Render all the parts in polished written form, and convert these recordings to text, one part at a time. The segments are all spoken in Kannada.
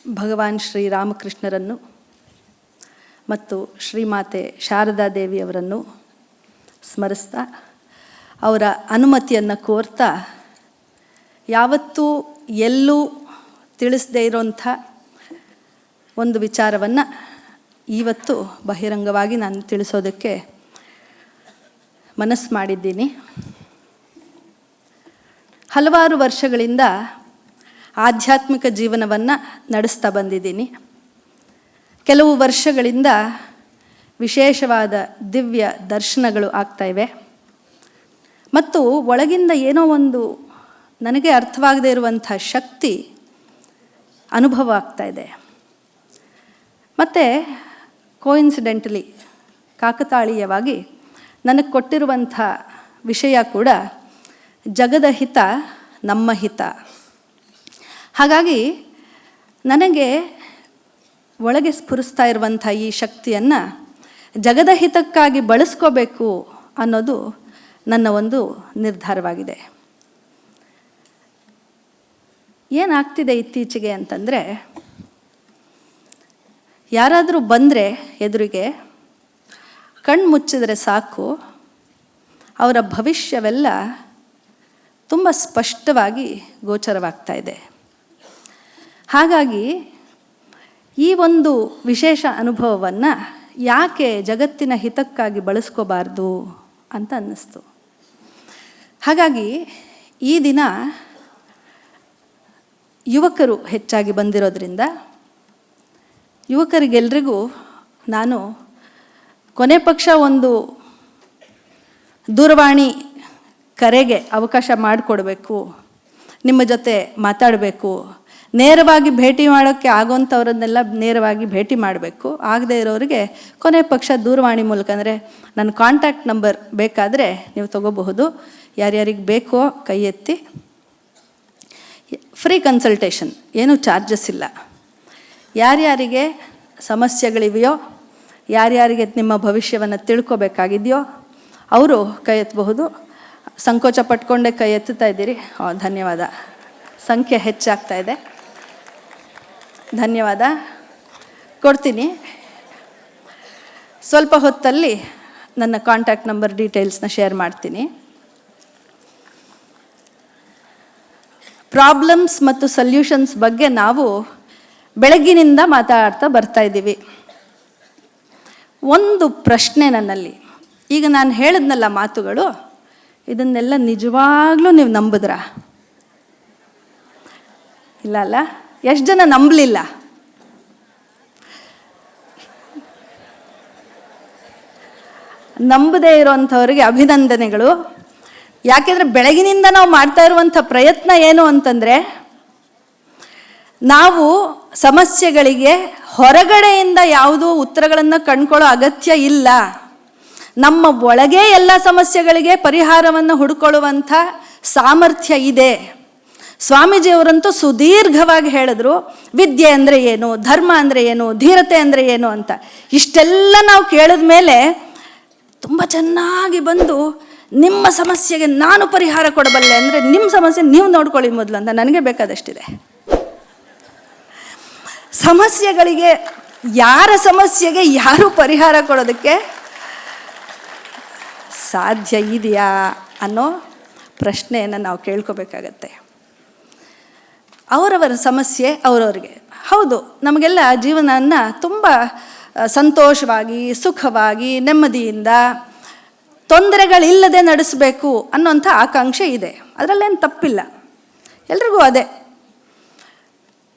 ಭಗವಾನ್ ಶ್ರೀರಾಮಕೃಷ್ಣರನ್ನು ಮತ್ತು ಶ್ರೀಮಾತೆ ಶಾರದಾ ದೇವಿಯವರನ್ನು ಸ್ಮರಿಸ್ತಾ ಅವರ ಅನುಮತಿಯನ್ನು ಕೋರ್ತಾ ಯಾವತ್ತೂ ಎಲ್ಲೂ ತಿಳಿಸದೇ ಇರೋಂಥ ಒಂದು ವಿಚಾರವನ್ನು ಇವತ್ತು ಬಹಿರಂಗವಾಗಿ ನಾನು ತಿಳಿಸೋದಕ್ಕೆ ಮನಸ್ಸು ಮಾಡಿದ್ದೀನಿ. ಹಲವಾರು ವರ್ಷಗಳಿಂದ ಆಧ್ಯಾತ್ಮಿಕ ಜೀವನವನ್ನು ನಡೆಸ್ತಾ ಬಂದಿದ್ದೀನಿ. ಕೆಲವು ವರ್ಷಗಳಿಂದ ವಿಶೇಷವಾದ ದಿವ್ಯ ದರ್ಶನಗಳು ಆಗ್ತಾಯಿವೆ ಮತ್ತು ಒಳಗಿಂದ ಏನೋ ಒಂದು ನನಗೆ ಅರ್ಥವಾಗದೇ ಇರುವಂಥ ಶಕ್ತಿ ಅನುಭವ ಆಗ್ತಾಯಿದೆ. ಮತ್ತು ಕೋಇನ್ಸಿಡೆಂಟಲಿ ಕಾಕತಾಳೀಯವಾಗಿ ನನಗೆ ಕೊಟ್ಟಿರುವಂಥ ವಿಷಯ ಕೂಡ ಜಗದ ಹಿತ ನಮ್ಮ ಹಿತ. ಹಾಗಾಗಿ ನನಗೆ ಒಳಗೆ ಸ್ಫುರಿಸ್ತಾ ಇರುವಂಥ ಈ ಶಕ್ತಿಯನ್ನು ಜಗದ ಹಿತಕ್ಕಾಗಿ ಬಳಸ್ಕೋಬೇಕು ಅನ್ನೋದು ನನ್ನ ಒಂದು ನಿರ್ಧಾರವಾಗಿದೆ. ಏನಾಗ್ತಿದೆ ಇತ್ತೀಚೆಗೆ ಅಂತಂದರೆ, ಯಾರಾದರೂ ಬಂದರೆ ಎದುರಿಗೆ ಕಣ್ಣು ಮುಚ್ಚಿದರೆ ಸಾಕು, ಅವರ ಭವಿಷ್ಯವೆಲ್ಲ ತುಂಬ ಸ್ಪಷ್ಟವಾಗಿ ಗೋಚರವಾಗ್ತಾ ಇದೆ. ಹಾಗಾಗಿ ಈ ಒಂದು ವಿಶೇಷ ಅನುಭವವನ್ನು ಯಾಕೆ ಜಗತ್ತಿನ ಹಿತಕ್ಕಾಗಿ ಬಳಸ್ಕೋಬಾರ್ದು ಅಂತ ಅನ್ನಿಸ್ತು. ಹಾಗಾಗಿ ಈ ದಿನ ಯುವಕರು ಹೆಚ್ಚಾಗಿ ಬಂದಿರೋದ್ರಿಂದ ಯುವಕರಿಗೆಲ್ರಿಗೂ ನಾನು ಕೊನೆ ಪಕ್ಷ ಒಂದು ದೂರವಾಣಿ ಕರೆಗೆ ಅವಕಾಶ ಮಾಡಿಕೊಡ್ಬೇಕು, ನಿಮ್ಮ ಜೊತೆ ಮಾತಾಡಬೇಕು, ನೇರವಾಗಿ ಭೇಟಿ ಮಾಡೋಕ್ಕೆ ಆಗೋಂಥವ್ರನ್ನೆಲ್ಲ ನೇರವಾಗಿ ಭೇಟಿ ಮಾಡಬೇಕು. ಆಗದೇ ಇರೋರಿಗೆ ಕೊನೆ ಪಕ್ಷ ದೂರವಾಣಿ ಮೂಲಕ, ಅಂದರೆ ನನ್ನ ಕಾಂಟ್ಯಾಕ್ಟ್ ನಂಬರ್ ಬೇಕಾದರೆ ನೀವು ತಗೋಬಹುದು. ಯಾರ್ಯಾರಿಗೆ ಬೇಕೋ ಕೈ ಎತ್ತಿ. ಫ್ರೀ ಕನ್ಸಲ್ಟೇಷನ್, ಏನೂ ಚಾರ್ಜಸ್ ಇಲ್ಲ. ಯಾರ್ಯಾರಿಗೆ ಸಮಸ್ಯೆಗಳಿವೆಯೋ, ಯಾರ್ಯಾರಿಗೆ ನಿಮ್ಮ ಭವಿಷ್ಯವನ್ನು ತಿಳ್ಕೊಬೇಕಾಗಿದೆಯೋ ಅವರು ಕೈ ಎತ್ತಬಹುದು. ಸಂಕೋಚ ಪಟ್ಕೊಂಡೇ ಕೈ ಎತ್ತುತ್ತಾ ಇದ್ದೀರಿ, ಧನ್ಯವಾದ. ಸಂಖ್ಯೆ ಹೆಚ್ಚಾಗ್ತಾ ಇದೆ, ಧನ್ಯವಾದ. ಕೊಡ್ತೀನಿ. ಸ್ವಲ್ಪ ಹೊತ್ತಲ್ಲಿ ನನ್ನ ಕಾಂಟ್ಯಾಕ್ಟ್ ನಂಬರ್ ಡೀಟೇಲ್ಸ್ನ ಶೇರ್ ಮಾಡ್ತೀನಿ. ಪ್ರಾಬ್ಲಮ್ಸ್ ಮತ್ತು ಸೊಲ್ಯೂಷನ್ಸ್ ಬಗ್ಗೆ ನಾವು ಬೆಳಗ್ಗಿನಿಂದ ಮಾತಾಡ್ತಾ ಬರ್ತಾ ಇದ್ದೀವಿ. ಒಂದು ಪ್ರಶ್ನೆ ನನ್ನಲ್ಲಿ, ಈಗ ನಾನು ಹೇಳಿದ್ನಲ್ಲ ಮಾತುಗಳು, ಇದನ್ನೆಲ್ಲ ನಿಜವಾಗ್ಲೂ ನೀವು ನಂಬಿದ್ರಾ? ಇಲ್ಲ ಅಲ್ಲ? ಎಷ್ಟು ಜನ ನಂಬಲಿಲ್ಲ? ನಂಬದೇ ಇರೋವಂಥವ್ರಿಗೆ ಅಭಿನಂದನೆಗಳು. ಯಾಕೆಂದರೆ ಬೆಳಗಿನಿಂದ ನಾವು ಮಾಡ್ತಾ ಇರುವಂಥ ಪ್ರಯತ್ನ ಏನು ಅಂತಂದರೆ, ನಾವು ಸಮಸ್ಯೆಗಳಿಗೆ ಹೊರಗಡೆಯಿಂದ ಯಾವುದೂ ಉತ್ತರಗಳನ್ನು ಕಂಡುಕೊಳ್ಳೋ ಅಗತ್ಯ ಇಲ್ಲ. ನಮ್ಮ ಒಳಗೆ ಎಲ್ಲ ಸಮಸ್ಯೆಗಳಿಗೆ ಪರಿಹಾರವನ್ನು ಹುಡುಕೊಳ್ಳುವಂಥ ಸಾಮರ್ಥ್ಯ ಇದೆ. ಸ್ವಾಮೀಜಿಯವರಂತೂ ಸುದೀರ್ಘವಾಗಿ ಹೇಳಿದ್ರು, ವಿದ್ಯೆ ಅಂದರೆ ಏನು, ಧರ್ಮ ಅಂದರೆ ಏನು, ಧೀರತೆ ಅಂದರೆ ಏನು ಅಂತ. ಇಷ್ಟೆಲ್ಲ ನಾವು ಕೇಳಿದ ಮೇಲೆ ತುಂಬ ಚೆನ್ನಾಗಿ ಬಂದು, ನಿಮ್ಮ ಸಮಸ್ಯೆಗೆ ನಾನು ಪರಿಹಾರ ಕೊಡಬಲ್ಲೆ ಅಂದರೆ ನಿಮ್ಮ ಸಮಸ್ಯೆ ನೀವು ನೋಡ್ಕೊಳ್ಳಿ ಮೊದಲು ಅಂತ ನನಗೆ ಬೇಕಾದಷ್ಟಿದೆ. ಸಮಸ್ಯೆಗಳಿಗೆ, ಯಾರ ಸಮಸ್ಯೆಗೆ ಯಾರು ಪರಿಹಾರ ಕೊಡೋದಕ್ಕೆ ಸಾಧ್ಯ ಇದೆಯಾ ಅನ್ನೋ ಪ್ರಶ್ನೆಯನ್ನು ನಾವು ಕೇಳ್ಕೋಬೇಕಾಗತ್ತೆ. ಅವರವರ ಸಮಸ್ಯೆ ಅವರವ್ರಿಗೆ. ಹೌದು, ನಮಗೆಲ್ಲ ಜೀವನವನ್ನು ತುಂಬ ಸಂತೋಷವಾಗಿ, ಸುಖವಾಗಿ, ನೆಮ್ಮದಿಯಿಂದ, ತೊಂದರೆಗಳಿಲ್ಲದೆ ನಡೆಸಬೇಕು ಅನ್ನೋಂಥ ಆಕಾಂಕ್ಷೆ ಇದೆ. ಅದರಲ್ಲೇನು ತಪ್ಪಿಲ್ಲ, ಎಲ್ರಿಗೂ ಅದೇ.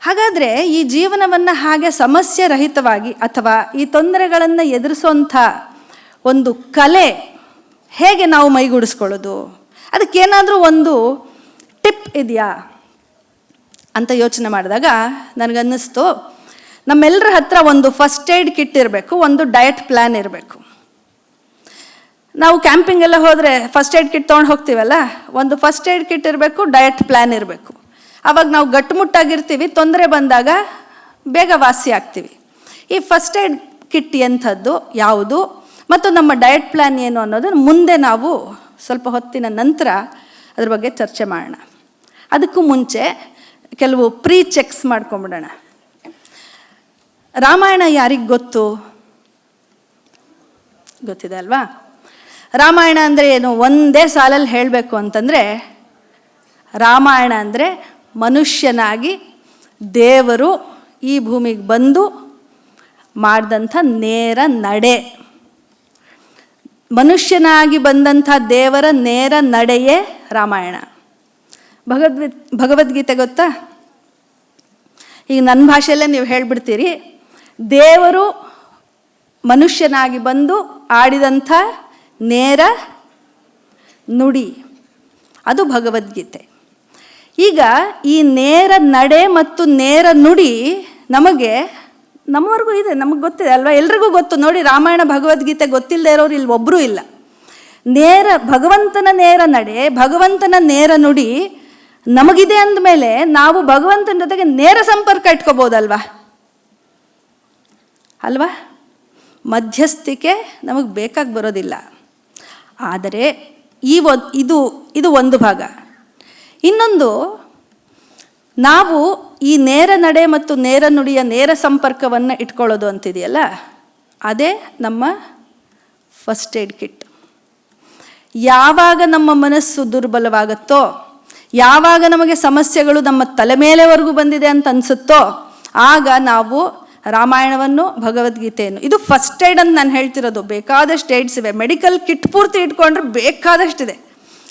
ಹಾಗಾದರೆ ಈ ಜೀವನವನ್ನು ಹಾಗೆ ಸಮಸ್ಯೆ ರಹಿತವಾಗಿ ಅಥವಾ ಈ ತೊಂದರೆಗಳನ್ನು ಎದುರಿಸೋಂಥ ಒಂದು ಕಲೆ ಹೇಗೆ ನಾವು ಮೈಗೂಡಿಸ್ಕೊಳ್ಳೋದು, ಅದಕ್ಕೇನಾದರೂ ಒಂದು ಟಿಪ್ ಇದೆಯಾ ಅಂತ ಯೋಚನೆ ಮಾಡಿದಾಗ ನನಗನ್ನಿಸ್ತು, ನಮ್ಮೆಲ್ಲರ ಹತ್ರ ಒಂದು ಫಸ್ಟ್ ಏಡ್ ಕಿಟ್ ಇರಬೇಕು, ಒಂದು ಡಯಟ್ ಪ್ಲ್ಯಾನ್ ಇರಬೇಕು. ನಾವು ಕ್ಯಾಂಪಿಂಗೆಲ್ಲ ಹೋದರೆ ಫಸ್ಟ್ ಏಡ್ ಕಿಟ್ ತೊಗೊಂಡು ಹೋಗ್ತೀವಲ್ಲ, ಒಂದು ಫಸ್ಟ್ ಏಡ್ ಕಿಟ್ ಇರಬೇಕು, ಡಯಟ್ ಪ್ಲ್ಯಾನ್ ಇರಬೇಕು. ಆವಾಗ ನಾವು ಗಟ್ಟುಮುಟ್ಟಾಗಿರ್ತೀವಿ, ತೊಂದರೆ ಬಂದಾಗ ಬೇಗ ವಾಸಿ ಆಗ್ತೀವಿ. ಈ ಫಸ್ಟ್ ಏಡ್ ಕಿಟ್ ಎಂಥದ್ದು, ಯಾವುದು, ಮತ್ತು ನಮ್ಮ ಡಯಟ್ ಪ್ಲ್ಯಾನ್ ಏನು ಅನ್ನೋದನ್ನು ಮುಂದೆ ನಾವು ಸ್ವಲ್ಪ ಹೊತ್ತಿನ ನಂತರ ಅದ್ರ ಬಗ್ಗೆ ಚರ್ಚೆ ಮಾಡೋಣ. ಅದಕ್ಕೂ ಮುಂಚೆ ಕೆಲವು ಪ್ರೀ ಚೆಕ್ಸ್ ಮಾಡ್ಕೊಂಬಿಡೋಣ. ರಾಮಾಯಣ ಯಾರಿಗೆ ಗೊತ್ತು? ಗೊತ್ತಿದೆ ಅಲ್ವಾ? ರಾಮಾಯಣ ಅಂದರೆ ಏನು? ಒಂದೇ ಸಾಲಲ್ಲಿ ಹೇಳಬೇಕು ಅಂತಂದರೆ, ರಾಮಾಯಣ ಅಂದರೆ ಮನುಷ್ಯನಾಗಿ ದೇವರು ಈ ಭೂಮಿಗೆ ಬಂದು ಮಾಡಿದಂಥ ನೇರ ನಡೆ. ಮನುಷ್ಯನಾಗಿ ಬಂದಂಥ ದೇವರ ನೇರ ನಡೆಯೇ ರಾಮಾಯಣ. ಭಗವದ್ಗೀತೆ ಗೊತ್ತಾ? ಈಗ ನನ್ನ ಭಾಷೆಯಲ್ಲೇ ನೀವು ಹೇಳಿಬಿಡ್ತೀರಿ, ದೇವರು ಮನುಷ್ಯನಾಗಿ ಬಂದು ಆಡಿದಂಥ ನೇರ ನುಡಿ, ಅದು ಭಗವದ್ಗೀತೆ. ಈಗ ಈ ನೇರ ನಡೆ ಮತ್ತು ನೇರ ನುಡಿ ನಮ್ಮವರೆಗೂ ಇದೆ, ನಮಗೆ ಗೊತ್ತಿದೆ ಅಲ್ವಾ? ಎಲ್ರಿಗೂ ಗೊತ್ತು ನೋಡಿ. ರಾಮಾಯಣ ಭಗವದ್ಗೀತೆ ಗೊತ್ತಿಲ್ಲದೆ ಇರೋರು ಇಲ್ಲಿ ಒಬ್ಬರೂ ಇಲ್ಲ. ಭಗವಂತನ ನೇರ ನಡೆ, ಭಗವಂತನ ನೇರ ನುಡಿ ನಮಗಿದೆ ಅಂದಮೇಲೆ ನಾವು ಭಗವಂತನ ಜೊತೆಗೆ ನೇರ ಸಂಪರ್ಕ ಇಟ್ಕೋಬೋದಲ್ವಾ? ಅಲ್ವಾ? ಮಧ್ಯಸ್ಥಿಕೆ ನಮಗೆ ಬೇಕಾಗಿ ಬರೋದಿಲ್ಲ. ಆದರೆ ಇದು ಒಂದು ಭಾಗ. ಇನ್ನೊಂದು, ನಾವು ಈ ನೇರ ನಡೆ ಮತ್ತು ನೇರ ನುಡಿಯ ನೇರ ಸಂಪರ್ಕವನ್ನು ಇಟ್ಕೊಳ್ಳೋದು ಅಂತಿದೆಯಲ್ಲ, ಅದೇ ನಮ್ಮ ಫಸ್ಟ್ ಏಡ್ ಕಿಟ್. ಯಾವಾಗ ನಮ್ಮ ಮನಸ್ಸು ದುರ್ಬಲವಾಗುತ್ತೋ, ಯಾವಾಗ ನಮಗೆ ಸಮಸ್ಯೆಗಳು ನಮ್ಮ ತಲೆ ಮೇಲೆವರೆಗೂ ಬಂದಿದೆ ಅಂತ ಅನಿಸುತ್ತೋ, ಆಗ ನಾವು ರಾಮಾಯಣವನ್ನು ಭಗವದ್ಗೀತೆಯನ್ನು, ಇದು ಫಸ್ಟ್ ಏಡ್ ಅಂತ ನಾನು ಹೇಳ್ತಿರೋದು. ಬೇಕಾದಷ್ಟು ಏಡ್ಸ್ ಇವೆ. ಮೆಡಿಕಲ್ ಕಿಟ್ ಪೂರ್ತಿ ಇಟ್ಕೊಂಡ್ರೆ ಬೇಕಾದಷ್ಟಿದೆ.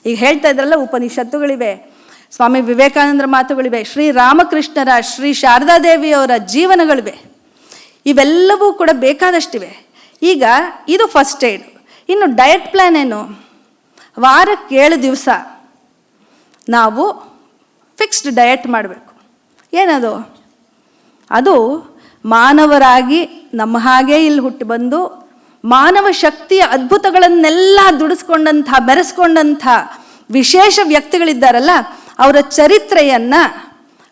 ಈಗ ಹೇಳ್ತಾ ಇದ್ರಲ್ಲ, ಉಪನಿಷತ್ತುಗಳಿವೆ, ಸ್ವಾಮಿ ವಿವೇಕಾನಂದರ ಮಾತುಗಳಿವೆ, ಶ್ರೀ ರಾಮಕೃಷ್ಣರ, ಶ್ರೀ ಶಾರದಾದೇವಿಯವರ ಜೀವನಗಳಿವೆ. ಇವೆಲ್ಲವೂ ಕೂಡ ಬೇಕಾದಷ್ಟಿವೆ. ಈಗ ಇದು ಫಸ್ಟ್ ಏಡ್. ಇನ್ನು ಡಯಟ್ ಪ್ಲ್ಯಾನ್ ಏನು? ವಾರಕ್ಕೆ 7 ದಿವಸ ನಾವು ಫಿಕ್ಸ್ಡ್ ಡಯಟ್ ಮಾಡಬೇಕು. ಏನದು? ಅದು ಮಾನವರಾಗಿ ನಮ್ಮ ಹಾಗೆ ಇಲ್ಲಿ ಹುಟ್ಟಿ ಬಂದು ಮಾನವ ಶಕ್ತಿಯ ಅದ್ಭುತಗಳನ್ನೆಲ್ಲ ದುಡಿಸ್ಕೊಂಡಂಥ, ಬೆರೆಸ್ಕೊಂಡಂಥ ವಿಶೇಷ ವ್ಯಕ್ತಿಗಳಿದ್ದಾರಲ್ಲ, ಅವರ ಚರಿತ್ರೆಯನ್ನು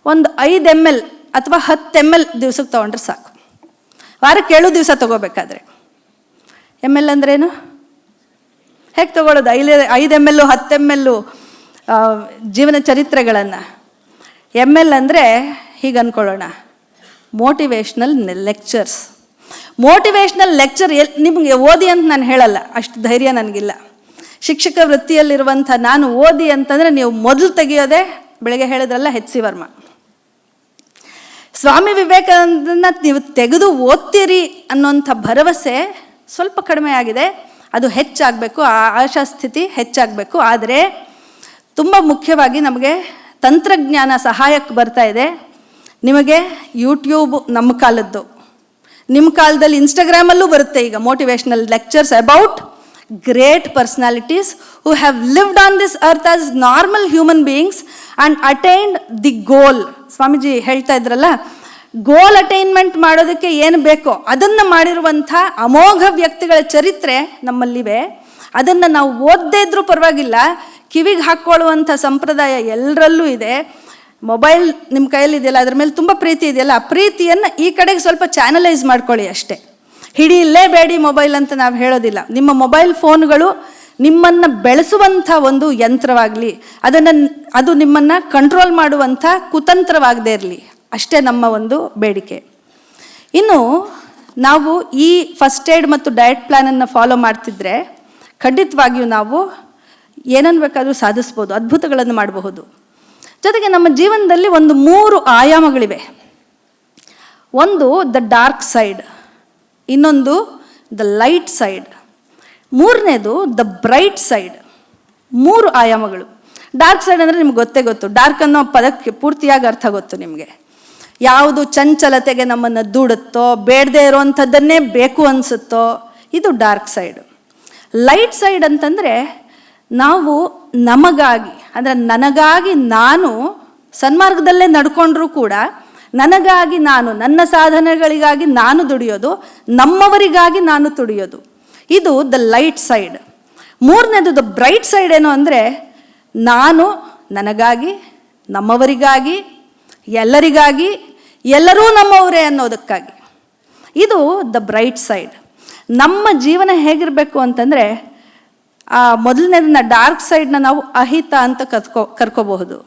ಒಂದು 5 ml ಅಥವಾ 10 ml ದಿವ್ಸಕ್ಕೆ ತೊಗೊಂಡ್ರೆ ಸಾಕು. ವಾರಕ್ಕೆ 7 ದಿವಸ ತೊಗೋಬೇಕಾದ್ರೆ. ml ಅಂದ್ರೇನು? ಹೇಗೆ ತೊಗೊಳ್ಳೋದು? 5 ml 10 ml ಜೀವನ ಚರಿತ್ರೆಗಳನ್ನು. ml ಅಂದರೆ ಹೀಗೆ ಅಂದ್ಕೊಳ್ಳೋಣ, ಮೋಟಿವೇಶ್ನಲ್ ಲೆಕ್ಚರ್ಸ್. ಮೋಟಿವೇಶ್ನಲ್ ಲೆಕ್ಚರ್ ನಿಮಗೆ ಓದಿ ಅಂತ ನಾನು ಹೇಳಲ್ಲ, ಅಷ್ಟು ಧೈರ್ಯ ನನಗಿಲ್ಲ. ಶಿಕ್ಷಕ ವೃತ್ತಿಯಲ್ಲಿರುವಂಥ ನಾನು ಓದಿ ಅಂತಂದರೆ ನೀವು ಮೊದಲು ತೆಗೆಯೋದೆ, ಬೆಳಗ್ಗೆ ಹೇಳಿದ್ರಲ್ಲ, H.C. ವರ್ಮ. ಸ್ವಾಮಿ ವಿವೇಕಾನಂದನ ನೀವು ತೆಗೆದು ಓದ್ತೀರಿ ಅನ್ನೋಂಥ ಭರವಸೆ ಸ್ವಲ್ಪ ಕಡಿಮೆ ಆಗಿದೆ. ಅದು ಹೆಚ್ಚಾಗಬೇಕು, ಆಶಾಸ್ಥಿತಿ ಹೆಚ್ಚಾಗಬೇಕು. ಆದರೆ ತುಂಬ ಮುಖ್ಯವಾಗಿ ನಮಗೆ ತಂತ್ರಜ್ಞಾನ ಸಹಾಯಕ್ಕೆ ಬರ್ತಾ ಇದೆ. ನಿಮಗೆ ಯೂಟ್ಯೂಬ್ ನಮ್ಮ ಕಾಲದ್ದು, ನಿಮ್ಮ ಕಾಲದಲ್ಲಿ ಇನ್ಸ್ಟಾಗ್ರಾಮಲ್ಲೂ ಬರುತ್ತೆ ಈಗ motivational lectures about great personalities who have lived on this earth as normal human beings and attained the goal. Swamiji ಹೇಳ್ತಾ ಇದ್ರಲ್ಲ, ಗೋಲ್ ಅಟೈನ್ಮೆಂಟ್ ಮಾಡೋದಕ್ಕೆ ಏನು ಬೇಕೋ ಅದನ್ನು ಮಾಡಿರುವಂಥ ಅಮೋಘ ವ್ಯಕ್ತಿಗಳ ಚರಿತ್ರೆ ನಮ್ಮಲ್ಲಿವೆ. ಅದನ್ನು ನಾವು ಓದದೇ ಇದ್ರೂ ಪರವಾಗಿಲ್ಲ, ಕಿವಿಗೆ ಹಾಕ್ಕೊಳ್ಳುವಂಥ ಸಂಪ್ರದಾಯ ಎಲ್ಲರಲ್ಲೂ ಇದೆ. ಮೊಬೈಲ್ ನಿಮ್ಮ ಕೈಯಲ್ಲಿದೆಯಲ್ಲ, ಅದ್ರ ಮೇಲೆ ತುಂಬ ಪ್ರೀತಿ ಇದೆಯಲ್ಲ, ಆ ಪ್ರೀತಿಯನ್ನು ಈ ಕಡೆಗೆ ಸ್ವಲ್ಪ ಚಾನಲೈಸ್ ಮಾಡ್ಕೊಳ್ಳಿ ಅಷ್ಟೇ. ಹಿಡಿಯಲೇಬೇಡಿ ಮೊಬೈಲ್ ಅಂತ ನಾವು ಹೇಳೋದಿಲ್ಲ. ನಿಮ್ಮ ಮೊಬೈಲ್ ಫೋನ್ಗಳು ನಿಮ್ಮನ್ನು ಬೆಳೆಸುವಂಥ ಒಂದು ಯಂತ್ರವಾಗಲಿ, ಅದು ನಿಮ್ಮನ್ನು ಕಂಟ್ರೋಲ್ ಮಾಡುವಂಥ ಕುತಂತ್ರವಾಗದೇ ಇರಲಿ, ಅಷ್ಟೇ ನಮ್ಮ ಒಂದು ಬೇಡಿಕೆ. ಇನ್ನು ನಾವು ಈ ಫಸ್ಟ್ ಏಡ್ ಮತ್ತು ಡಯಟ್ ಪ್ಲ್ಯಾನನ್ನು ಫಾಲೋ ಮಾಡ್ತಿದ್ರೆ ಖಂಡಿತವಾಗಿಯೂ ನಾವು ಏನನ್ನು ಬೇಕಾದರೂ ಸಾಧಿಸ್ಬೋದು, ಅದ್ಭುತಗಳನ್ನು ಮಾಡಬಹುದು. ಜೊತೆಗೆ ನಮ್ಮ ಜೀವನದಲ್ಲಿ ಒಂದು 3 ಆಯಾಮಗಳಿವೆ. ಒಂದು ದ ಡಾರ್ಕ್ ಸೈಡ್, ಇನ್ನೊಂದು ದ ಲೈಟ್ ಸೈಡ್, ಮೂರನೇದು ದ ಬ್ರೈಟ್ ಸೈಡ್. 3 ಆಯಾಮಗಳು. ಡಾರ್ಕ್ ಸೈಡ್ ಅಂದರೆ ನಿಮ್ಗೆ ಗೊತ್ತೇ ಗೊತ್ತು. ಡಾರ್ಕ್ ಅನ್ನೋ ಪದಕ್ಕೆ ಪೂರ್ತಿಯಾಗಿ ಅರ್ಥ ಗೊತ್ತು ನಿಮಗೆ. ಯಾವುದು ಚಂಚಲತೆಗೆ ನಮ್ಮನ್ನು ದೂಡುತ್ತೋ, ಬೇಡದೇ ಇರೋವಂಥದ್ದನ್ನೇ ಬೇಕು ಅನಿಸುತ್ತೋ, ಇದು ಡಾರ್ಕ್ ಸೈಡ್. ಲೈಟ್ ಸೈಡ್ ಅಂತಂದರೆ ನಾವು ನಮಗಾಗಿ, ಅಂದರೆ ನನಗಾಗಿ ನಾನು ಸನ್ಮಾರ್ಗದಲ್ಲೇ ನಡ್ಕೊಂಡ್ರೂ ಕೂಡ ನನಗಾಗಿ ನಾನು, ನನ್ನ ಸಾಧನೆಗಳಿಗಾಗಿ ನಾನು ದುಡಿಯೋದು, ನಮ್ಮವರಿಗಾಗಿ ನಾನು ತುಡಿಯೋದು, ಇದು ದ ಲೈಟ್ ಸೈಡ್. ಮೂರನೇದು ದ ಬ್ರೈಟ್ ಸೈಡ್ ಏನು ಅಂದರೆ ನಾನು ನನಗಾಗಿ, ನಮ್ಮವರಿಗಾಗಿ, ಎಲ್ಲರಿಗಾಗಿ, ಎಲ್ಲರೂ ನಮ್ಮವರೇ ಅನ್ನೋದಕ್ಕಾಗಿ, ಇದು ದ ಬ್ರೈಟ್ ಸೈಡ್. ನಮ್ಮ ಜೀವನ ಹೇಗಿರಬೇಕು ಅಂತಂದರೆ, ಮೊದಲನೇದನ್ನು ಡಾರ್ಕ್ ಸೈಡ್ನ ನಾವು ಅಹಿತ ಅಂತ ಕರ್ಕೋಬಹುದು.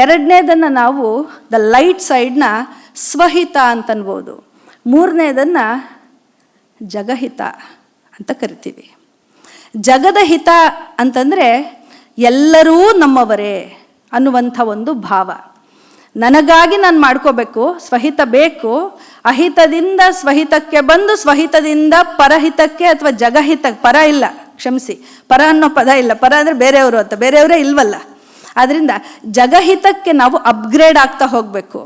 ಎರಡನೇದನ್ನು ನಾವು ದ ಲೈಟ್ ಸೈಡ್ನ ಸ್ವಹಿತ ಅಂತನ್ಬೋದು. ಮೂರನೇದನ್ನು ಜಗಹಿತ ಅಂತ ಕರಿತೀವಿ. ಜಗದ ಹಿತ ಅಂತಂದರೆ ಎಲ್ಲರೂ ನಮ್ಮವರೇ ಅನ್ನುವಂಥ ಒಂದು ಭಾವ. ನನಗಾಗಿ ನಾನು ಮಾಡ್ಕೋಬೇಕು, ಸ್ವಹಿತ ಬೇಕು, ಅಹಿತದಿಂದ ಸ್ವಹಿತಕ್ಕೆ ಬಂದು ಸ್ವಹಿತದಿಂದ ಪರಹಿತಕ್ಕೆ ಅಥವಾ ಜಗಹಿತ, ಪರ ಇಲ್ಲ, ಕ್ಷಮಿಸಿ, ಪರ ಅನ್ನೋ ಪದ ಇಲ್ಲ, ಪರ ಅಂದರೆ ಬೇರೆಯವರು ಅಂತ, ಬೇರೆಯವರೇ ಇಲ್ವಲ್ಲ. ಆದ್ದರಿಂದ ಜಗಹಿತಕ್ಕೆ ನಾವು ಅಪ್ಗ್ರೇಡ್ ಆಗ್ತಾ ಹೋಗಬೇಕು.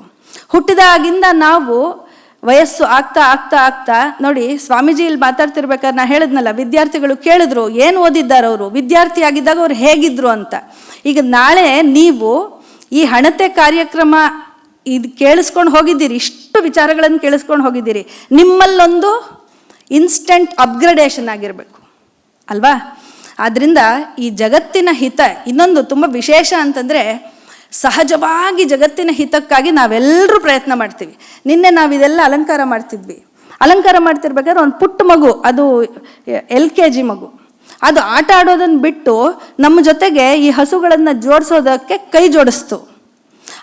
ಹುಟ್ಟಿದಾಗಿಂದ ನಾವು ವಯಸ್ಸು ಆಗ್ತಾ ಆಗ್ತಾ ಆಗ್ತಾ ನೋಡಿ, ಸ್ವಾಮೀಜಿ ಇಲ್ಲಿ ಮಾತಾಡ್ತಿರ್ಬೇಕಾದ್ರೆ ನಾ ಹೇಳಿದ್ನಲ್ಲ, ವಿದ್ಯಾರ್ಥಿಗಳು ಕೇಳಿದ್ರು ಏನು ಓದಿದ್ದಾರೆ ಅವರು, ವಿದ್ಯಾರ್ಥಿ ಆಗಿದ್ದಾಗ ಅವ್ರು ಹೇಗಿದ್ರು ಅಂತ. ಈಗ ನಾಳೆ ನೀವು ಈ ಹಣತೆ ಕಾರ್ಯಕ್ರಮ ಇದು ಕೇಳಿಸ್ಕೊಂಡು ಹೋಗಿದ್ದೀರಿ, ಇಷ್ಟು ವಿಚಾರಗಳನ್ನು ಕೇಳಿಸ್ಕೊಂಡು ಹೋಗಿದ್ದೀರಿ, ನಿಮ್ಮಲ್ಲೊಂದು ಇನ್ಸ್ಟೆಂಟ್ ಅಪ್ಗ್ರೇಡೇಷನ್ ಆಗಿರಬೇಕು ಅಲ್ವಾ. ಆದ್ದರಿಂದ ಈ ಜಗತ್ತಿನ ಹಿತ ಇನ್ನೊಂದು ತುಂಬ ವಿಶೇಷ ಅಂತಂದರೆ, ಸಹಜವಾಗಿ ಜಗತ್ತಿನ ಹಿತಕ್ಕಾಗಿ ನಾವೆಲ್ಲರೂ ಪ್ರಯತ್ನ ಮಾಡ್ತೀವಿ. ನಿನ್ನೆ ನಾವಿದೆಲ್ಲ ಅಲಂಕಾರ ಮಾಡ್ತಿದ್ವಿ. ಅಲಂಕಾರ ಮಾಡ್ತಿರ್ಬೇಕಾದ್ರೆ ಒಂದು ಪುಟ್ಟ ಮಗು, ಅದು LKG ಮಗು, ಅದು ಆಟ ಆಡೋದನ್ನು ಬಿಟ್ಟು ನಮ್ಮ ಜೊತೆಗೆ ಈ ಹಸುಗಳನ್ನು ಜೋಡಿಸೋದಕ್ಕೆ ಕೈ ಜೋಡಿಸ್ತು.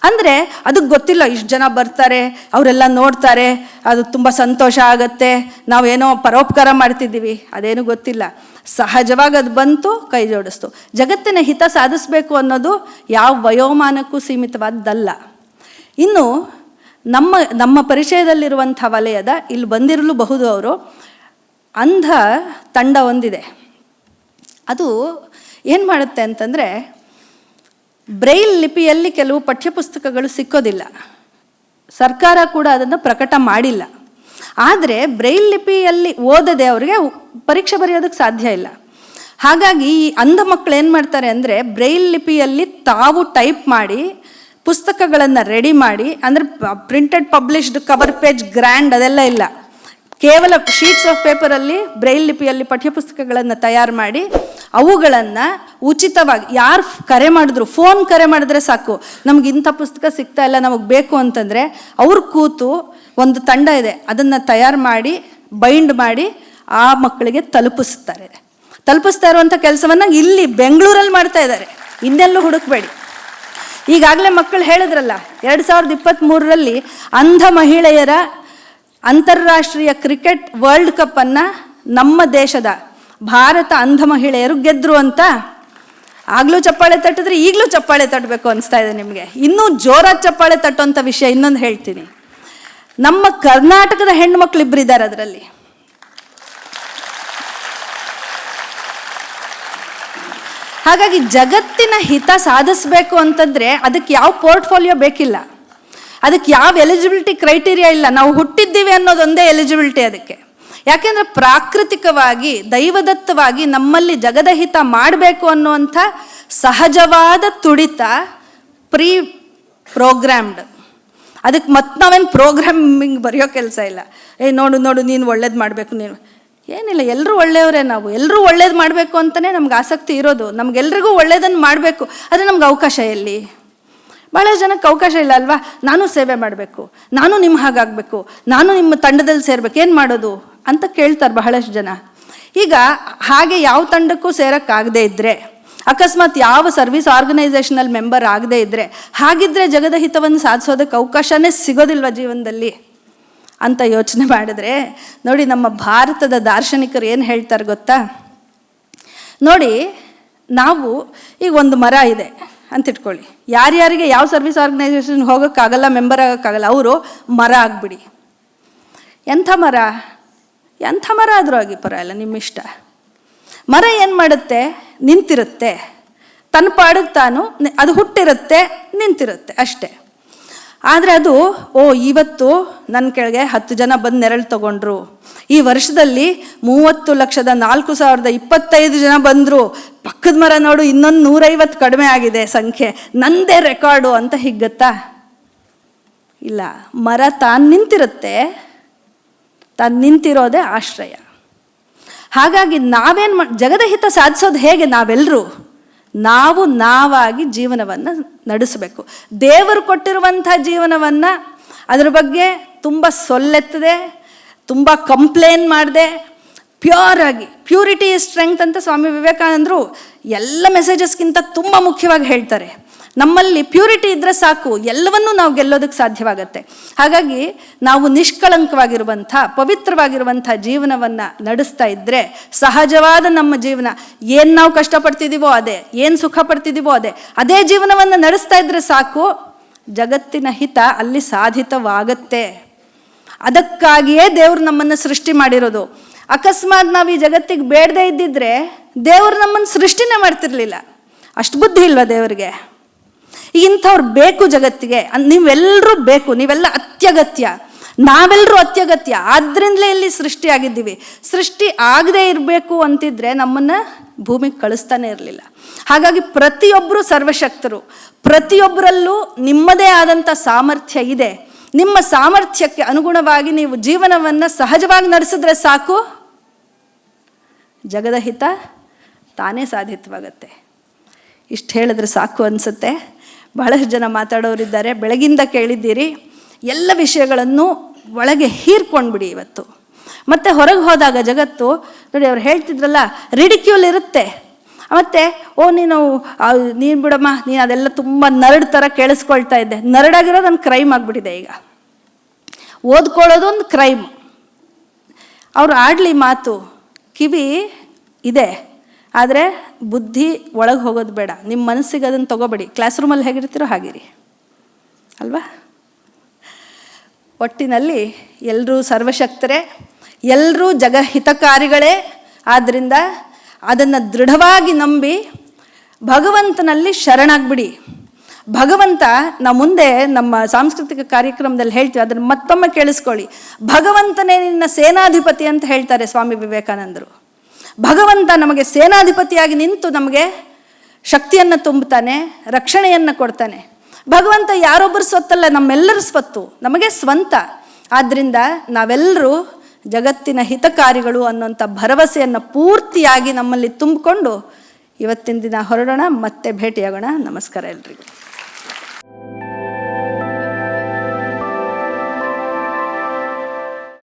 ಅಂದರೆ ಅದಕ್ಕೆ ಗೊತ್ತಿಲ್ಲ ಇಷ್ಟು ಜನ ಬರ್ತಾರೆ, ಅವರೆಲ್ಲ ನೋಡ್ತಾರೆ, ಅದು ತುಂಬ ಸಂತೋಷ ಆಗತ್ತೆ, ನಾವೇನೋ ಪರೋಪಕಾರ ಮಾಡ್ತಿದ್ದೀವಿ, ಅದೇನು ಗೊತ್ತಿಲ್ಲ. ಸಹಜವಾಗಿ ಅದು ಬಂತು, ಕೈ ಜೋಡಿಸ್ತು. ಜಗತ್ತಿನ ಹಿತ ಸಾಧಿಸಬೇಕು ಅನ್ನೋದು ಯಾವ ವಯೋಮಾನಕ್ಕೂ ಸೀಮಿತವಾದ್ದಲ್ಲ. ಇನ್ನು ನಮ್ಮ ಪರಿಚಯದಲ್ಲಿರುವಂಥ ವಲಯದ ಇಲ್ಲಿ ಬಂದಿರಲೂಬಹುದು ಅವರು ಅಂಧ ತಂಡ ಒಂದಿದೆ. ಅದು ಏನು ಮಾಡುತ್ತೆ ಅಂತಂದರೆ, ಬ್ರೈಲ್ ಲಿಪಿಯಲ್ಲಿ ಕೆಲವು ಪಠ್ಯಪುಸ್ತಕಗಳು ಸಿಕ್ಕೋದಿಲ್ಲ, ಸರ್ಕಾರ ಕೂಡ ಅದನ್ನು ಪ್ರಕಟ ಮಾಡಿಲ್ಲ. ಆದರೆ ಬ್ರೈಲ್ ಲಿಪಿಯಲ್ಲಿ ಓದದೆ ಅವರಿಗೆ ಪರೀಕ್ಷೆ ಬರೆಯೋದಕ್ಕೆ ಸಾಧ್ಯ ಇಲ್ಲ. ಹಾಗಾಗಿ ಈ ಅಂಧ ಮಕ್ಕಳು ಏನು ಮಾಡ್ತಾರೆ ಅಂದರೆ, ಬ್ರೈಲ್ ಲಿಪಿಯಲ್ಲಿ ತಾವು ಟೈಪ್ ಮಾಡಿ ಪುಸ್ತಕಗಳನ್ನು ರೆಡಿ ಮಾಡಿ, ಅಂದರೆ printed published cover page grand ಅದೆಲ್ಲ ಇಲ್ಲ, ಕೇವಲ ಶೀಟ್ಸ್ ಆಫ್ ಪೇಪರಲ್ಲಿ ಬ್ರೈಲ್ ಲಿಪಿಯಲ್ಲಿ ಪಠ್ಯಪುಸ್ತಕಗಳನ್ನು ತಯಾರು ಮಾಡಿ ಅವುಗಳನ್ನು ಉಚಿತವಾಗಿ ಯಾರು ಕರೆ ಮಾಡಿದ್ರು, ಫೋನ್ ಕರೆ ಮಾಡಿದ್ರೆ ಸಾಕು, ನಮ್ಗೆ ಇಂಥ ಪುಸ್ತಕ ಸಿಗ್ತಾ ಇಲ್ಲ, ನಮಗೆ ಬೇಕು ಅಂತಂದರೆ ಅವ್ರು ಕೂತು ಒಂದು ತಂಡ ಇದೆ, ಅದನ್ನು ತಯಾರು ಮಾಡಿ ಬೈಂಡ್ ಮಾಡಿ ಆ ಮಕ್ಕಳಿಗೆ ತಲುಪಿಸ್ತಾ ಇರುವಂಥ ಕೆಲಸವನ್ನು ಇಲ್ಲಿ ಬೆಂಗಳೂರಲ್ಲಿ ಮಾಡ್ತಾ ಇದ್ದಾರೆ, ಇನ್ನೆಲ್ಲೂ ಹುಡುಕಬೇಡಿ. ಈಗಾಗಲೇ ಮಕ್ಕಳು ಹೇಳಿದ್ರಲ್ಲ, 2023ರಲ್ಲಿ ಅಂಧ ಮಹಿಳೆಯರ ಅಂತಾರಾಷ್ಟ್ರೀಯ ಕ್ರಿಕೆಟ್ ವರ್ಲ್ಡ್ ಕಪ್ಪನ್ನು ನಮ್ಮ ದೇಶದ ಭಾರತ ಅಂಧ ಮಹಿಳೆಯರು ಗೆದ್ದರು ಅಂತ. ಆಗಲೂ ಚಪ್ಪಾಳೆ ತಟ್ಟಿದ್ರೆ ಈಗಲೂ ಚಪ್ಪಾಳೆ ತಟ್ಟಬೇಕು ಅನಿಸ್ತಾ ಇದೆ ನಿಮಗೆ. ಇನ್ನೂ ಜೋರಾಗಿ ಚಪ್ಪಾಳೆ ತಟ್ಟುವಂಥ ವಿಷಯ ಇನ್ನೊಂದು ಹೇಳ್ತೀನಿ. ನಮ್ಮ ಕರ್ನಾಟಕದ ಹೆಣ್ಣುಮಕ್ಳು ಇಬ್ಬರಿದ್ದಾರೆ ಅದರಲ್ಲಿ. ಹಾಗಾಗಿ ಜಗತ್ತಿನ ಹಿತ ಸಾಧಿಸಬೇಕು ಅಂತಂದರೆ ಅದಕ್ಕೆ ಯಾವ ಪೋರ್ಟ್ಫೋಲಿಯೋ ಬೇಕಿಲ್ಲ, ಅದಕ್ಕೆ ಯಾವ ಎಲಿಜಿಬಿಲಿಟಿ ಕ್ರೈಟೀರಿಯಾ ಇಲ್ಲ. ನಾವು ಹುಟ್ಟಿದ್ದೀವಿ ಅನ್ನೋದೊಂದೇ ಎಲಿಜಿಬಿಲಿಟಿ ಅದಕ್ಕೆ. ಯಾಕೆಂದರೆ ಪ್ರಾಕೃತಿಕವಾಗಿ ದೈವದತ್ತವಾಗಿ ನಮ್ಮಲ್ಲಿ ಜಗದ ಹಿತ ಮಾಡಬೇಕು ಅನ್ನುವಂಥ ಸಹಜವಾದ ತುಡಿತ ಪ್ರೋಗ್ರಾಮ್ಡ್. ಅದಕ್ಕೆ ಮತ್ತೆ ನಾವೇನು ಪ್ರೋಗ್ರಾಮಿಂಗ್ ಬರೆಯೋ ಕೆಲಸ ಇಲ್ಲ. ನೋಡು ನೀನು ಒಳ್ಳೇದು ಮಾಡಬೇಕು, ನೀನು ಏನಿಲ್ಲ, ಎಲ್ಲರೂ ಒಳ್ಳೆಯವರೇ, ನಾವು ಎಲ್ಲರೂ ಒಳ್ಳೇದು ಮಾಡಬೇಕು ಅಂತಲೇ ನಮ್ಗೆ ಆಸಕ್ತಿ ಇರೋದು. ನಮಗೆಲ್ರಿಗೂ ಒಳ್ಳೇದನ್ನು ಮಾಡಬೇಕು, ಆದರೆ ನಮ್ಗೆ ಅವಕಾಶ ಎಲ್ಲಿ? ಭಾಳ ಜನಕ್ಕೆ ಅವಕಾಶ ಇಲ್ಲ ಅಲ್ವಾ. ನಾನು ಸೇವೆ ಮಾಡಬೇಕು, ನಾನು ನಿಮ್ಮ ಹಾಗಾಗಬೇಕು, ನಾನು ನಿಮ್ಮ ತಂಡದಲ್ಲಿ ಸೇರ್ಬೇಕು, ಏನು ಮಾಡೋದು ಅಂತ ಕೇಳ್ತಾರೆ ಬಹಳಷ್ಟು ಜನ. ಈಗ ಹಾಗೆ ಯಾವ ತಂಡಕ್ಕೂ ಸೇರೋಕ್ಕಾಗದೇ ಇದ್ದರೆ, ಅಕಸ್ಮಾತ್ ಯಾವ ಸರ್ವಿಸ್ ಆರ್ಗನೈಸೇಷನಲ್ಲಿ ಮೆಂಬರ್ ಆಗದೇ ಇದ್ದರೆ, ಹಾಗಿದ್ದರೆ ಜಗದ ಹಿತವನ್ನು ಸಾಧಿಸೋದಕ್ಕೆ ಅವಕಾಶನೇ ಸಿಗೋದಿಲ್ವ ಜೀವನದಲ್ಲಿ ಅಂತ ಯೋಚನೆ ಮಾಡಿದ್ರೆ, ನೋಡಿ ನಮ್ಮ ಭಾರತದ ದಾರ್ಶನಿಕರು ಏನು ಹೇಳ್ತಾರೆ ಗೊತ್ತಾ? ನೋಡಿ, ನಾವು ಈಗ ಒಂದು ಮರ ಇದೆ ಅಂತ ಇಟ್ಕೊಳ್ಳಿ, ಯಾರ್ಯಾರಿಗೆ ಯಾವ ಸರ್ವಿಸ್ ಆರ್ಗನೈಸೇಷನ್ ಹೋಗೋಕ್ಕಾಗಲ್ಲ, ಮೆಂಬರ್ ಆಗೋಕ್ಕಾಗಲ್ಲ, ಅವರು ಮರ ಆಗಿಬಿಡಿ. ಎಂಥ ಮರ ಆದರೂ ಆಗಿ ಪರವಾಗಿಲ್ಲ, ನಿಮ್ಮ ಇಷ್ಟ. ಮರ ಏನು ಮಾಡುತ್ತೆ? ನಿಂತಿರುತ್ತೆ, ತನ್ನ ಪಾಡಿಗೆ ತಾನು ಅದು ಹುಟ್ಟಿರುತ್ತೆ, ನಿಂತಿರುತ್ತೆ ಅಷ್ಟೇ. ಆದರೆ ಅದು ಇವತ್ತು ನನ್ನ ಕೆಳಗೆ 10 ಜನ ಬಂದು ನೆರಳು ತಗೊಂಡ್ರು, ಈ ವರ್ಷದಲ್ಲಿ 30,04,025 ಜನ ಬಂದರು, ಪಕ್ಕದ ಮರ ನೋಡು ಇನ್ನೊಂದು 150 ಕಡಿಮೆ ಆಗಿದೆ ಸಂಖ್ಯೆ, ನಂದೇ ರೆಕಾರ್ಡು ಅಂತ ಹಿಗ್ಗತ್ತಾ? ಇಲ್ಲ, ಮರ ತಾನು ನಿಂತಿರುತ್ತೆ, ತಾನು ನಿಂತಿರೋದೇ ಆಶ್ರಯ. ಹಾಗಾಗಿ ನಾವೇನು ಜಗದ ಹಿತ ಸಾಧಿಸೋದು ಹೇಗೆ? ನಾವಾಗಿ ಜೀವನವನ್ನು ನಡೆಸಬೇಕು. ದೇವರು ಕೊಟ್ಟಿರುವಂಥ ಜೀವನವನ್ನು ಅದ್ರ ಬಗ್ಗೆ ತುಂಬ ಸೊಲ್ಲೆತ್ತದೆ, ತುಂಬ ಕಂಪ್ಲೇನ್ ಮಾಡಿದೆ, ಪ್ಯೂರಿಟಿ ಇಸ್ ಸ್ಟ್ರೆಂಗ್ತ್ ಅಂತ ಸ್ವಾಮಿ ವಿವೇಕಾನಂದರು ಎಲ್ಲ ಮೆಸೇಜಸ್ಗಿಂತ ತುಂಬ ಮುಖ್ಯವಾಗಿ ಹೇಳ್ತಾರೆ. ನಮ್ಮಲ್ಲಿ ಪ್ಯೂರಿಟಿ ಇದ್ದರೆ ಸಾಕು, ಎಲ್ಲವನ್ನೂ ನಾವು ಗೆಲ್ಲೋದಕ್ಕೆ ಸಾಧ್ಯವಾಗತ್ತೆ. ಹಾಗಾಗಿ ನಾವು ನಿಷ್ಕಳಂಕವಾಗಿರುವಂಥ ಪವಿತ್ರವಾಗಿರುವಂಥ ಜೀವನವನ್ನು ನಡೆಸ್ತಾ ಇದ್ದರೆ ಸಹಜವಾದ ನಮ್ಮ ಜೀವನ, ಏನು ನಾವು ಕಷ್ಟಪಡ್ತಿದ್ದೀವೋ ಅದೇ, ಏನು ಸುಖ ಪಡ್ತಿದ್ದೀವೋ ಅದೇ ಜೀವನವನ್ನು ನಡೆಸ್ತಾ ಇದ್ದರೆ ಸಾಕು, ಜಗತ್ತಿನ ಹಿತ ಅಲ್ಲಿ ಸಾಧಿತವಾಗತ್ತೆ. ಅದಕ್ಕಾಗಿಯೇ ದೇವರು ನಮ್ಮನ್ನು ಸೃಷ್ಟಿ ಮಾಡಿರೋದು. ಅಕಸ್ಮಾತ್ ನಾವು ಈ ಜಗತ್ತಿಗೆ ಬೇಡದೇ ಇದ್ದಿದ್ರೆ ದೇವರು ನಮ್ಮನ್ನು ಸೃಷ್ಟಿನೇ ಮಾಡ್ತಿರ್ಲಿಲ್ಲ. ಅಷ್ಟು ಬುದ್ಧಿ ಇಲ್ವಾ ದೇವರಿಗೆ? ಇಂಥವ್ರು ಬೇಕು ಜಗತ್ತಿಗೆ, ನೀವೆಲ್ಲರೂ ಬೇಕು, ನೀವೆಲ್ಲ ಅತ್ಯಗತ್ಯ, ನಾವೆಲ್ಲರೂ ಅತ್ಯಗತ್ಯ. ಆದ್ರಿಂದಲೇ ಇಲ್ಲಿ ಸೃಷ್ಟಿಯಾಗಿದ್ದೀವಿ. ಸೃಷ್ಟಿ ಆಗದೆ ಇರಬೇಕು ಅಂತಿದ್ರೆ ನಮ್ಮನ್ನು ಭೂಮಿಗೆ ಕಳಿಸ್ತಾನೆ ಇರಲಿಲ್ಲ. ಹಾಗಾಗಿ ಪ್ರತಿಯೊಬ್ಬರು ಸರ್ವಶಕ್ತರು, ಪ್ರತಿಯೊಬ್ಬರಲ್ಲೂ ನಿಮ್ಮದೇ ಆದಂಥ ಸಾಮರ್ಥ್ಯ ಇದೆ. ನಿಮ್ಮ ಸಾಮರ್ಥ್ಯಕ್ಕೆ ಅನುಗುಣವಾಗಿ ನೀವು ಜೀವನವನ್ನು ಸಹಜವಾಗಿ ನಡೆಸಿದ್ರೆ ಸಾಕು, ಜಗದ ಹಿತ ತಾನೇ ಸಾಧಿತವಾಗತ್ತೆ. ಇಷ್ಟು ಹೇಳಿದ್ರೆ ಸಾಕು ಅನಿಸುತ್ತೆ. ಬಹಳಷ್ಟು ಜನ ಮಾತಾಡೋರಿದ್ದಾರೆ, ಬೆಳಗಿಂದ ಕೇಳಿದ್ದೀರಿ. ಎಲ್ಲ ವಿಷಯಗಳನ್ನು ಒಳಗೆ ಹೀರ್ಕೊಂಡ್ಬಿಡಿ ಇವತ್ತು. ಮತ್ತು ಹೊರಗೆ ಹೋದಾಗ ಜಗತ್ತು ನೋಡಿ, ಅವ್ರು ಹೇಳ್ತಿದ್ರಲ್ಲ, ರಿಡಿಕ್ಯೂಲ್ ಇರುತ್ತೆ. ಮತ್ತು ನೀನು ಬಿಡಮ್ಮ, ನೀನು ಅದೆಲ್ಲ ತುಂಬ ನರಡ್ ಥರ ಕೇಳಿಸ್ಕೊಳ್ತಾ ಇದ್ದೆ. ನರಡಾಗಿರೋದು ಒಂದು ಕ್ರೈಮ್ ಆಗಿಬಿಟ್ಟಿದೆ ಈಗ. ಓದ್ಕೊಳ್ಳೋದು ಒಂದು ಕ್ರೈಮ್. ಅವ್ರು ಆಡಲಿ ಮಾತು, ಕಿವಿ ಇದೆ, ಆದರೆ ಬುದ್ಧಿ ಒಳಗೆ ಹೋಗೋದು ಬೇಡ. ನಿಮ್ಮ ಮನಸ್ಸಿಗೆ ಅದನ್ನು ತೊಗೋಬೇಡಿ. ಕ್ಲಾಸ್ ರೂಮಲ್ಲಿ ಹೇಗಿರ್ತೀರೋ ಹಾಗಿರಿ ಅಲ್ವಾ? ಒಟ್ಟಿನಲ್ಲಿ ಎಲ್ಲರೂ ಸರ್ವಶಕ್ತರೇ, ಎಲ್ಲರೂ ಜಗಹಿತಕಾರಿಗಳೇ. ಆದ್ದರಿಂದ ಅದನ್ನು ದೃಢವಾಗಿ ನಂಬಿ ಭಗವಂತನಲ್ಲಿ ಶರಣಾಗ್ಬಿಡಿ. ಭಗವಂತ, ನಾವು ಮುಂದೆ ನಮ್ಮ ಸಾಂಸ್ಕೃತಿಕ ಕಾರ್ಯಕ್ರಮದಲ್ಲಿ ಹೇಳ್ತೀವಿ, ಅದನ್ನು ಮತ್ತೊಮ್ಮೆ ಕೇಳಿಸ್ಕೊಳ್ಳಿ. ಭಗವಂತನೇ ನಿನ್ನ ಸೇನಾಧಿಪತಿ ಅಂತ ಹೇಳ್ತಾರೆ ಸ್ವಾಮಿ ವಿವೇಕಾನಂದರು. ಭಗವಂತ ನಮಗೆ ಸೇನಾಧಿಪತಿಯಾಗಿ ನಿಂತು ನಮಗೆ ಶಕ್ತಿಯನ್ನು ತುಂಬುತ್ತಾನೆ, ರಕ್ಷಣೆಯನ್ನು ಕೊಡ್ತಾನೆ. ಭಗವಂತ ಯಾರೊಬ್ಬರು ಸ್ವತ್ತಲ್ಲ, ನಮ್ಮೆಲ್ಲರ ಸ್ವತ್ತು, ನಮಗೆ ಸ್ವಂತ. ಆದ್ದರಿಂದ ನಾವೆಲ್ಲರೂ ಜಗತ್ತಿನ ಹಿತಕಾರಿಗಳು ಅನ್ನೋಂಥ ಭರವಸೆಯನ್ನು ಪೂರ್ತಿಯಾಗಿ ನಮ್ಮಲ್ಲಿ ತುಂಬಿಕೊಂಡು ಇವತ್ತಿನ ದಿನ ಹೊರಡೋಣ. ಮತ್ತೆ ಭೇಟಿಯಾಗೋಣ. ನಮಸ್ಕಾರ ಎಲ್ರಿಗೂ.